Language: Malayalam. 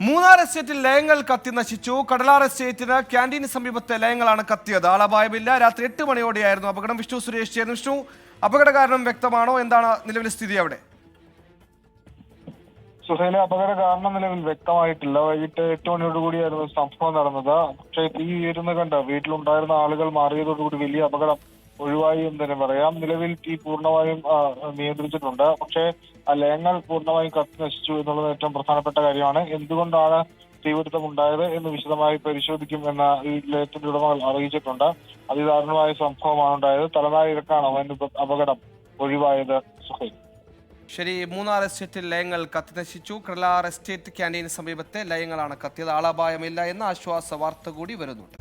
മൂന്നാർ എസ്റ്റേറ്റിൽ ലയങ്ങൾ കത്തി നശിച്ചു. കടലാർ എസ്റ്റേറ്റിന് ക്യാന്റീന് സമീപത്തെ ലയങ്ങളാണ് കത്തിയത്. ആളപായമില്ല. രാത്രി 8 മണിയോടെയായിരുന്നു അപകടം. വിഷ്ണു സുരേഷ് ചേർന്നു. വിഷ്ണു, അപകട കാരണം വ്യക്തമാണോ? എന്താണ് നിലവിലെ സ്ഥിതി അവിടെ? സുഹേലെ, അപകട കാരണം നിലവിൽ വ്യക്തമായിട്ടില്ല. വൈകിട്ട് 8 മണിയോടുകൂടിയായിരുന്നു സംഭവം നടന്നത്. പക്ഷേ തീ ഉയരുന്ന കണ്ട് വീട്ടിലുണ്ടായിരുന്ന ആളുകൾ മാറിയതോടുകൂടി വലിയ അപകടം ഒഴിവായി എന്ന് തന്നെ പറയാം. നിലവിൽ തീ പൂർണ്ണമായും നിയന്ത്രിച്ചിട്ടുണ്ട്. പക്ഷേ ആ ലയങ്ങൾ പൂർണ്ണമായും കത്തി നശിച്ചു എന്നുള്ളത് ഏറ്റവും പ്രധാനപ്പെട്ട കാര്യമാണ്. എന്തുകൊണ്ടാണ് തീപിടുത്തം ഉണ്ടായത് എന്ന് വിശദമായി പരിശോധിക്കും എന്ന ഈ ലയത്തിന്റെ ഉടമകൾ അറിയിച്ചിട്ടുണ്ട്. അതിദാരുണമായ സംഭവമാണ് ഉണ്ടായത്. തലനാരിഴക്കാണ് അപകടം ഒഴിവായത്. സുഹൈൽ, ശരി, മൂന്നാർ എസ്റ്റേറ്റിൽ ലയങ്ങൾ കത്തി നശിച്ചു. കടലാർ എസ്റ്റേറ്റ് ക്യാന്റീന് സമീപത്തെ ലയങ്ങളാണ് കത്തിയത്. ആളപായമില്ല എന്ന ആശ്വാസ വാർത്ത കൂടി വരുന്നുണ്ട്.